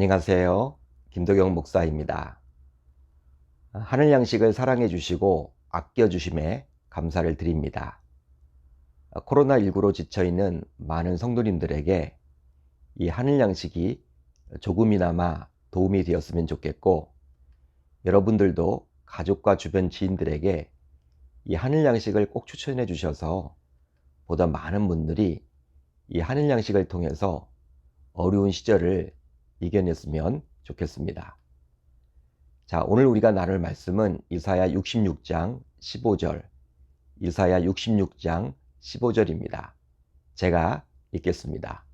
안녕하세요. 김도경 목사입니다. 하늘 양식을 사랑해 주시고 아껴 주심에 감사를 드립니다. 코로나19로 지쳐있는 많은 성도님들에게 이 하늘 양식이 조금이나마 도움이 되었으면 좋겠고, 여러분들도 가족과 주변 지인들에게 이 하늘 양식을 꼭 추천해 주셔서 보다 많은 분들이 이 하늘 양식을 통해서 어려운 시절을 이겨냈으면 좋겠습니다. 자, 오늘 우리가 나눌 말씀은 이사야 66장 15절, 이사야 66장 15절입니다. 제가 읽겠습니다.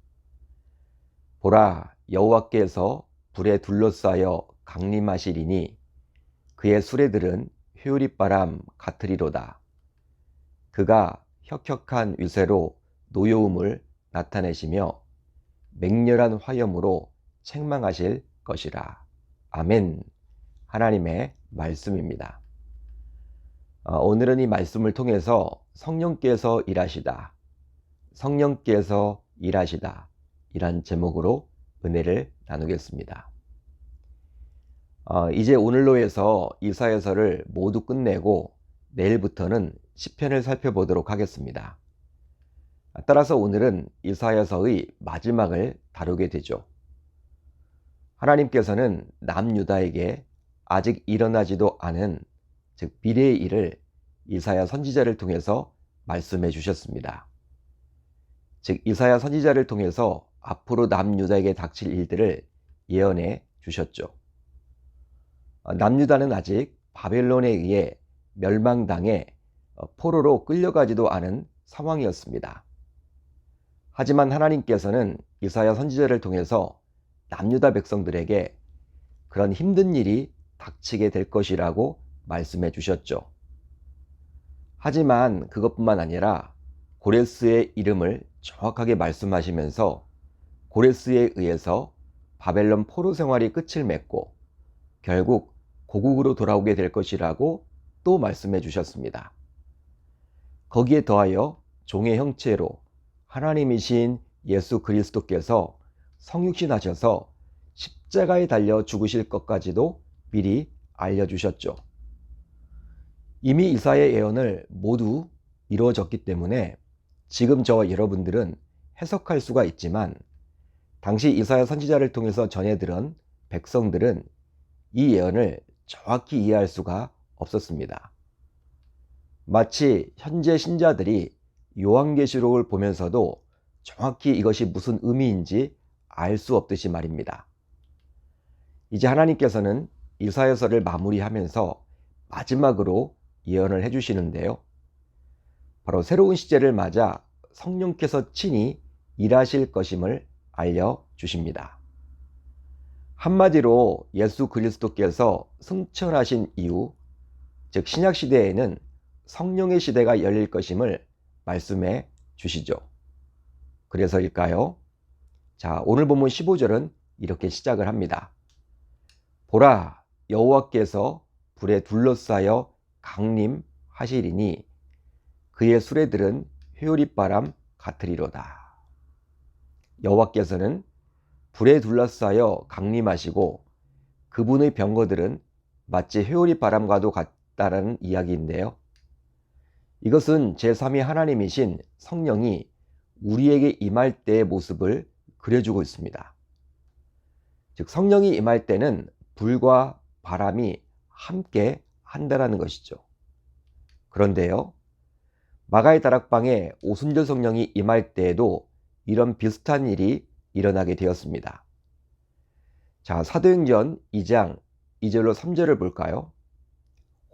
보라, 여호와께서 불에 둘러싸여 강림하시리니 그의 수레들은 회오리바람 같으리로다. 그가 혁혁한 위세로 노여움을 나타내시며 맹렬한 화염으로 책망하실 것이라. 아멘. 하나님의 말씀입니다. 오늘은 이 말씀을 통해서 성령께서 일하시다, 성령께서 일하시다 이란 제목으로 은혜를 나누겠습니다. 이제 오늘로 해서 이사야서를 모두 끝내고 내일부터는 시편을 살펴보도록 하겠습니다. 따라서 오늘은 이사야서의 마지막을 다루게 되죠. 하나님께서는 남유다에게 아직 일어나지도 않은, 즉 미래의 일을 이사야 선지자를 통해서 말씀해 주셨습니다. 즉 이사야 선지자를 통해서 앞으로 남유다에게 닥칠 일들을 예언해 주셨죠. 남유다는 아직 바벨론에 의해 멸망당해 포로로 끌려가지도 않은 상황이었습니다. 하지만 하나님께서는 이사야 선지자를 통해서 남유다 백성들에게 그런 힘든 일이 닥치게 될 것이라고 말씀해 주셨죠. 하지만 그것뿐만 아니라 고레스의 이름을 정확하게 말씀하시면서 고레스에 의해서 바벨론 포로 생활이 끝을 맺고 결국 고국으로 돌아오게 될 것이라고 또 말씀해 주셨습니다. 거기에 더하여 종의 형체로 하나님이신 예수 그리스도께서 성육신하셔서 십자가에 달려 죽으실 것까지도 미리 알려주셨죠. 이미 이사야의 예언을 모두 이루어졌기 때문에 지금 저와 여러분들은 해석할 수가 있지만, 당시 이사야 선지자를 통해서 전해 들은 백성들은 이 예언을 정확히 이해할 수가 없었습니다. 마치 현재 신자들이 요한계시록을 보면서도 정확히 이것이 무슨 의미인지 알 수 없듯이 말입니다. 이제 하나님께서는 이사야서를 마무리하면서 마지막으로 예언을 해주시는데요. 바로 새로운 시제를 맞아 성령께서 친히 일하실 것임을 알려주십니다. 한마디로 예수 그리스도께서 승천하신 이후, 즉 신약시대에는 성령의 시대가 열릴 것임을 말씀해 주시죠. 그래서일까요? 자, 오늘 본문 15절은 이렇게 시작을 합니다. 보라, 여호와께서 불에 둘러싸여 강림하시리니 그의 수레들은 회오리바람 같으리로다. 여호와께서는 불에 둘러싸여 강림하시고 그분의 병거들은 마치 회오리바람과도 같다라는 이야기인데요. 이것은 제3위 하나님이신 성령이 우리에게 임할 때의 모습을 그려주고 있습니다. 즉 성령이 임할 때는 불과 바람이 함께 한다라는 것이죠. 그런데요, 마가의 다락방에 오순절 성령이 임할 때에도 이런 비슷한 일이 일어나게 되었습니다. 자, 사도행전 2장 2절로 3절을 볼까요?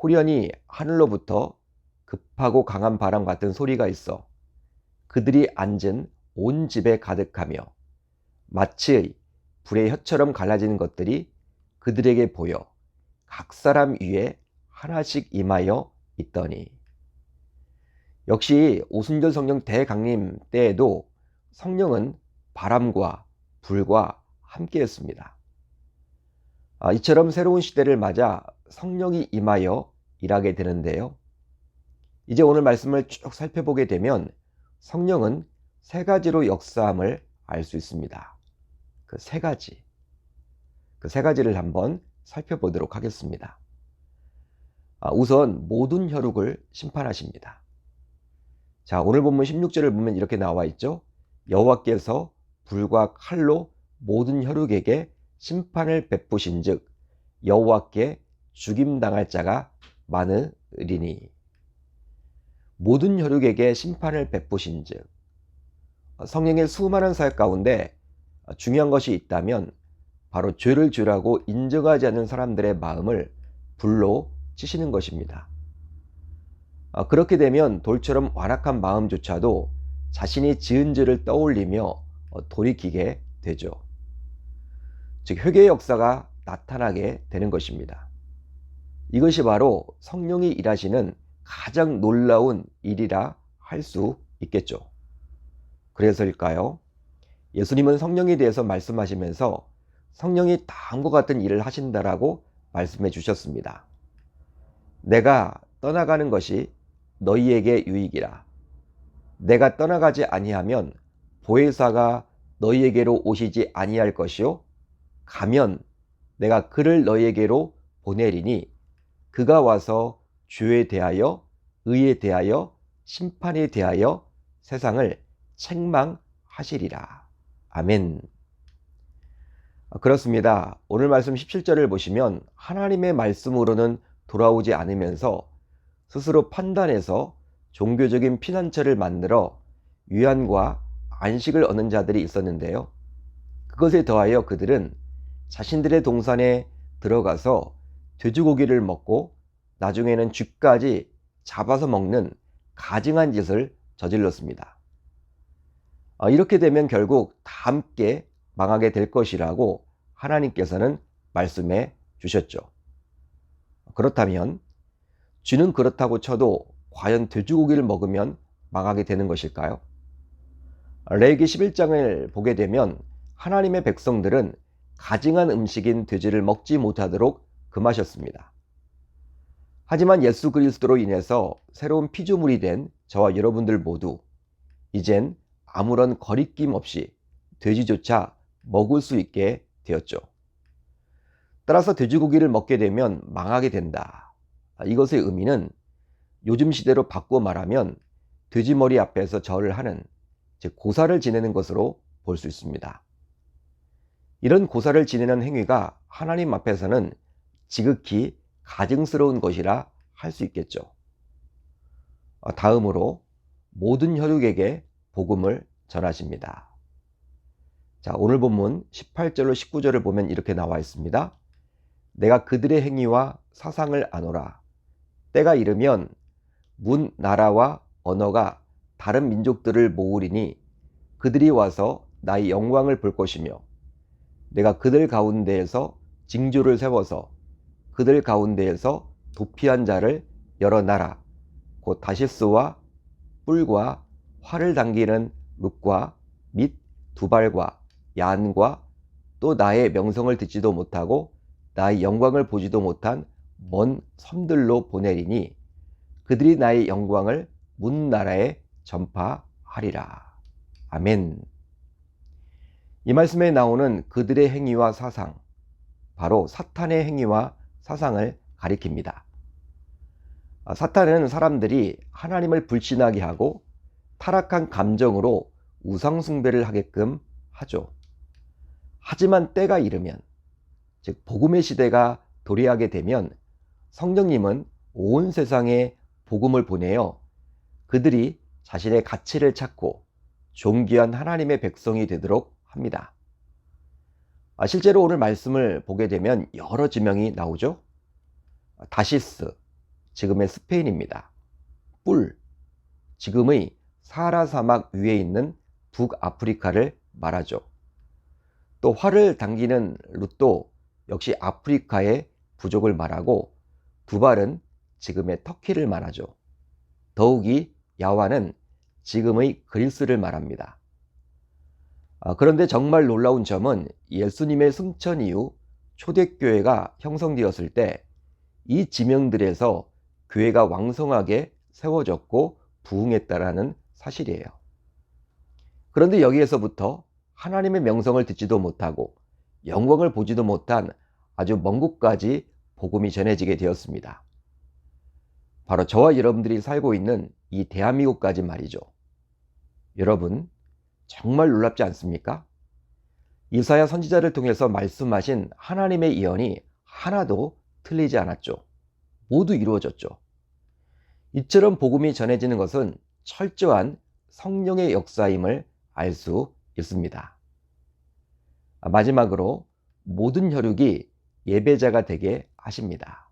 호련히 하늘로부터 급하고 강한 바람 같은 소리가 있어 그들이 앉은 온 집에 가득하며 마치 불의 혀처럼 갈라지는 것들이 그들에게 보여 각 사람 위에 하나씩 임하여 있더니. 역시 오순절 성령 대강림 때에도 성령은 바람과 불과 함께 했습니다. 이처럼 새로운 시대를 맞아 성령이 임하여 일하게 되는데요. 이제 오늘 말씀을 쭉 살펴보게 되면 성령은 세 가지로 역사함을 알 수 있습니다. 그 세 가지. 그 세 가지를 한번 살펴보도록 하겠습니다. 우선 모든 혈육을 심판하십니다. 자, 오늘 본문 16절을 보면 이렇게 나와 있죠. 여호와께서 불과 칼로 모든 혈육에게 심판을 베푸신즉 여호와께 죽임당할 자가 많으리니. 모든 혈육에게 심판을 베푸신즉, 성령의 수많은 사역 가운데 중요한 것이 있다면 바로 죄를 죄라고 인정하지 않는 사람들의 마음을 불로 치시는 것입니다. 그렇게 되면 돌처럼 완악한 마음조차도 자신이 지은 죄를 떠올리며 돌이키게 되죠. 즉 회개의 역사가 나타나게 되는 것입니다. 이것이 바로 성령이 일하시는 가장 놀라운 일이라 할 수 있겠죠. 그래서일까요? 예수님은 성령에 대해서 말씀하시면서 성령이 다음과 같은 일을 하신다라고 말씀해 주셨습니다. 내가 떠나가는 것이 너희에게 유익이라. 내가 떠나가지 아니하면 보혜사가 너희에게로 오시지 아니할 것이요 가면 내가 그를 너희에게로 보내리니 그가 와서 죄에 대하여 의에 대하여 심판에 대하여 세상을 책망하시리라. 아멘. 그렇습니다. 오늘 말씀 17절을 보시면 하나님의 말씀으로는 돌아오지 않으면서 스스로 판단해서 종교적인 피난처를 만들어 위안과 안식을 얻는 자들이 있었는데요. 그것에 더하여 그들은 자신들의 동산에 들어가서 돼지고기를 먹고 나중에는 쥐까지 잡아서 먹는 가증한 짓을 저질렀습니다. 이렇게 되면 결국 다 함께 망하게 될 것이라고 하나님께서는 말씀해 주셨죠. 그렇다면 쥐는 그렇다고 쳐도 과연 돼지고기를 먹으면 망하게 되는 것일까요? 레위기 11장을 보게 되면 하나님의 백성들은 가증한 음식인 돼지를 먹지 못하도록 금하셨습니다. 하지만 예수 그리스도로 인해서 새로운 피조물이 된 저와 여러분들 모두 이젠 아무런 거리낌 없이 돼지조차 먹을 수 있게 되었죠. 따라서 돼지고기를 먹게 되면 망하게 된다. 이것의 의미는 요즘 시대로 바꾸어 말하면 돼지머리 앞에서 절을 하는, 즉 고사를 지내는 것으로 볼 수 있습니다. 이런 고사를 지내는 행위가 하나님 앞에서는 지극히 가증스러운 것이라 할 수 있겠죠. 다음으로 모든 혈육에게 복음을 전하십니다. 자, 오늘 본문 18절로 19절을 보면 이렇게 나와 있습니다. 내가 그들의 행위와 사상을 아노라. 때가 이르면 문 나라와 언어가 다른 민족들을 모으리니 그들이 와서 나의 영광을 볼 것이며 내가 그들 가운데에서 징조를 세워서 그들 가운데에서 도피한 자를 여러 나라 곧 다시스와 뿔과 활을 당기는 룩과 및 두발과 얀과 또 나의 명성을 듣지도 못하고 나의 영광을 보지도 못한 먼 섬들로 보내리니 그들이 나의 영광을 문 나라에 전파하리라. 아멘. 이 말씀에 나오는 그들의 행위와 사상, 바로 사탄의 행위와 사상을 가리킵니다. 사탄은 사람들이 하나님을 불신하게 하고 타락한 감정으로 우상숭배를 하게끔 하죠. 하지만 때가 이르면, 즉 복음의 시대가 도래하게 되면 성령님은 온 세상에 복음을 보내어 그들이 자신의 가치를 찾고 존귀한 하나님의 백성이 되도록 합니다. 실제로 오늘 말씀을 보게 되면 여러 지명이 나오죠. 다시스, 지금의 스페인입니다. 뿔, 지금의 사하라 사막 위에 있는 북아프리카를 말하죠. 또 활을 당기는 룻도 역시 아프리카의 부족을 말하고 두발은 지금의 터키를 말하죠. 더욱이 야와는 지금의 그리스를 말합니다. 그런데 정말 놀라운 점은 예수님의 승천 이후 초대교회가 형성되었을 때 이 지명들에서 교회가 왕성하게 세워졌고 부흥했다라는 사실이에요. 그런데 여기에서부터 하나님의 명성을 듣지도 못하고 영광을 보지도 못한 아주 먼 곳까지 복음이 전해지게 되었습니다. 바로 저와 여러분들이 살고 있는 이 대한민국까지 말이죠. 여러분, 정말 놀랍지 않습니까? 이사야 선지자를 통해서 말씀하신 하나님의 예언이 하나도 틀리지 않았죠. 모두 이루어졌죠. 이처럼 복음이 전해지는 것은 철저한 성령의 역사임을 알 수 있습니다. 마지막으로 모든 혈육이 예배자가 되게 하십니다.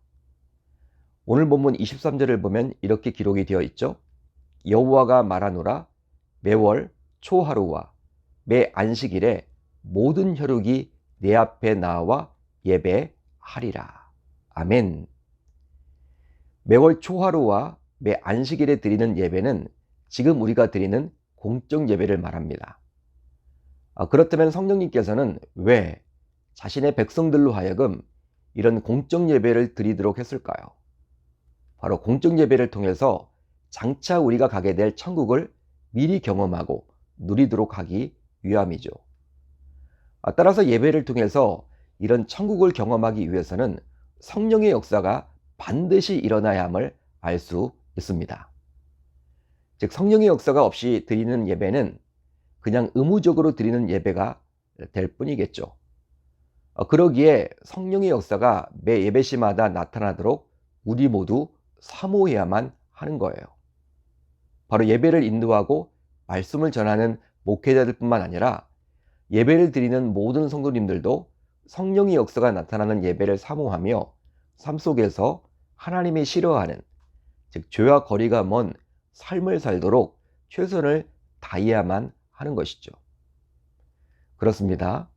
오늘 본문 23절을 보면 이렇게 기록이 되어 있죠. 여호와가 말하노라 매월 초하루와 매 안식일에 모든 혈육이 내 앞에 나와 예배하리라. 아멘. 매월 초하루와 매 안식일에 드리는 예배는 지금 우리가 드리는 공적 예배를 말합니다. 그렇다면 성령님께서는 왜 자신의 백성들로 하여금 이런 공적 예배를 드리도록 했을까요? 바로 공적 예배를 통해서 장차 우리가 가게 될 천국을 미리 경험하고 누리도록 하기 위함이죠. 따라서 예배를 통해서 이런 천국을 경험하기 위해서는 성령의 역사가 반드시 일어나야 함을 알 수 있습니다. 즉 성령의 역사가 없이 드리는 예배는 그냥 의무적으로 드리는 예배가 될 뿐이겠죠. 그러기에 성령의 역사가 매 예배 시마다 나타나도록 우리 모두 사모해야만 하는 거예요. 바로 예배를 인도하고 말씀을 전하는 목회자들뿐만 아니라 예배를 드리는 모든 성도님들도 성령의 역사가 나타나는 예배를 사모하며 삶 속에서 하나님이 싫어하는, 즉 죄와 거리가 먼 삶을 살도록 최선을 다해야만 하는 것이죠. 그렇습니다.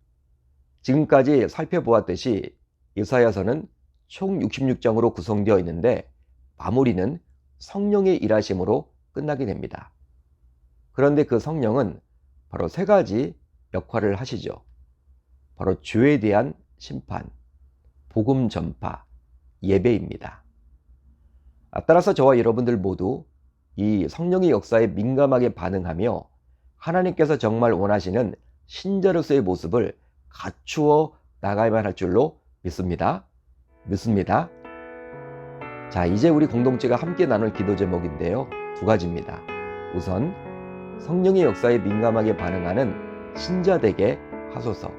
지금까지 살펴보았듯이 이사야서는 총 66장으로 구성되어 있는데 마무리는 성령의 일하심으로 끝나게 됩니다. 그런데 그 성령은 바로 세 가지 역할을 하시죠. 바로 죄에 대한 심판, 복음 전파, 예배입니다. 따라서 저와 여러분들 모두 이 성령의 역사에 민감하게 반응하며 하나님께서 정말 원하시는 신자로서의 모습을 갖추어 나가야만 할 줄로 믿습니다. 자, 이제 우리 공동체가 함께 나눌 기도 제목인데요. 두 가지입니다. 우선 성령의 역사에 민감하게 반응하는 신자 되게 하소서.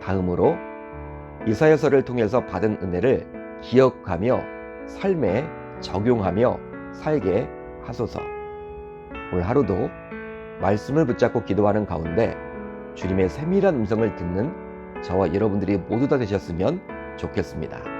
다음으로 이사야서를 통해서 받은 은혜를 기억하며 삶에 적용하며 살게 하소서. 오늘 하루도 말씀을 붙잡고 기도하는 가운데 주님의 세밀한 음성을 듣는 저와 여러분들이 모두 다 되셨으면 좋겠습니다.